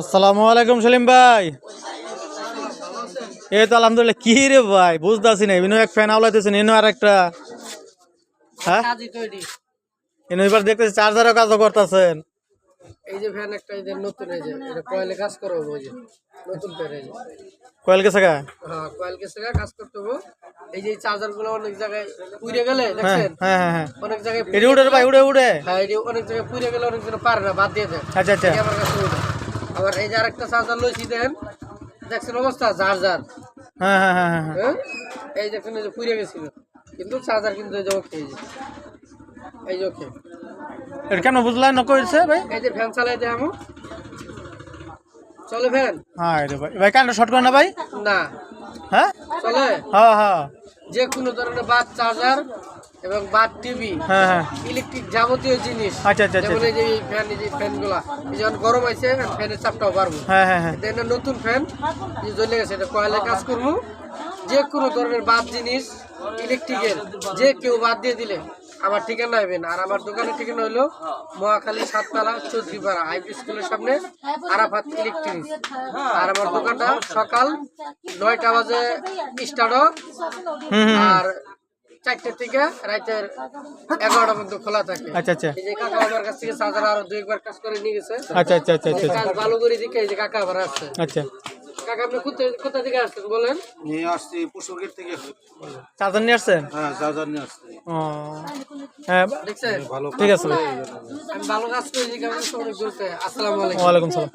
আসসালামু আলাইকুম সেলিম ভাই। এই তো আলহামদুলিল্লাহ। কি রে ভাই বুঝতেছি না, ইনো এক ফ্যান আওলাইতেছেন, ইনো আর একটা। হ্যাঁ ইনো এবার দেখতেছি চার্জারও কাজও করতেছেন। এই যে ফ্যান একটা এই যে নতুন, এই যে এটা কয়েলে কাজ করবো, ওই যে নতুন ফ্যান, এই যে কয়েল গেছে গা? হ্যাঁ কয়েল কেসে কাজ করতে হবে। এই যে চার্জার গুলো অনেক জায়গায় পুড়ে গেলে হ্যাঁ দেখছেন, হ্যাঁ হ্যাঁ হ্যাঁ। অনেক জায়গায় এটি উঠে রে ভাই, উড়ে উড়ে। হ্যাঁ এটি অনেক জায়গায় পুড়ে গেলে অনেক জন পারে না, বাদ দিয়ে দেয়। আচ্ছা আচ্ছা। এটি আমার কাছে ওইটা। আবার এই যে আরেকটা চার্জার লইছি দেন, দেখছেন অবস্থা চার্জার, হ্যাঁ হ্যাঁ হ্যাঁ হ্যাঁ। হ্যাঁ এই দেখছেন এই যে পুড়ে গেছিল, কিন্তু চার্জার কিন্তু এই যে ওকে, এই যে ওকে। এটা কেন বুঝলাই না কইছে ভাই? এই যে ফ্যান চালাই দেয় আমি, চলে ফ্যান? হ্যাঁ রে ভাই, ভাই কারেন্ট শর্ট করে না ভাই? না হ্যাঁ চলে। হ্যাঁ হ্যাঁ যে কোনো ধরনের বাদ চার্জার এবং বাদ টিভি, হ্যাঁ হ্যাঁ। ইলেকট্রিক যাবতীয় জিনিস, আচ্ছা আচ্ছা আচ্ছা। যেমন এই যে এই ফ্যান, এই যে ফ্যানগুলা, এই যখন গরম আছে ফ্যানের চাপটাও পারবো। হ্যাঁ হ্যাঁ হ্যাঁ। এটা নতুন ফ্যান যে জ্বলে গেছে, এটা কয়েলে কাজ করবো। যে কোনো ধরনের বাদ জিনিস ইলেকট্রিকের যে কেউ বাদ দিয়ে দিলে আমার ঠিকানা নেবেন। আর আমার দোকানের ঠিকানা হলো মহাখালী 7তলা চৌধুরীপাড়া হাইপি স্কুলের সামনে আরাফাত ইলেকট্রিক। আর আমার দোকানটা সকাল 9টা বাজে স্টার্ট, আর 4টা থেকে রাতের 11টা পর্যন্ত খোলা থাকে। আচ্ছা আচ্ছা এই যে কাকা আমার কাছ থেকে চার্জার আরো 2 একবার কাজ করে নিয়ে গেছে। আচ্ছা আচ্ছা আচ্ছা আচ্ছা কাজ ভালো করে দিকে এই যে কাকা আবার আসছে। আচ্ছা। কাকা আপনি কোথা থেকে আসছেন বলেন? নিয়ে আসছি পুষ্পগেট থেকে। চার্জার নিয়ে আসছেন? হ্যাঁ চার্জার নিয়ে আসছি। ও হ্যাঁ দেখছেন ভালো ঠিক আছে ভাই। আমি ভালো কাজ করি, কারণ অনেক বলতে। আসসালামু আলাইকুম। ওয়ালাইকুম সালাম।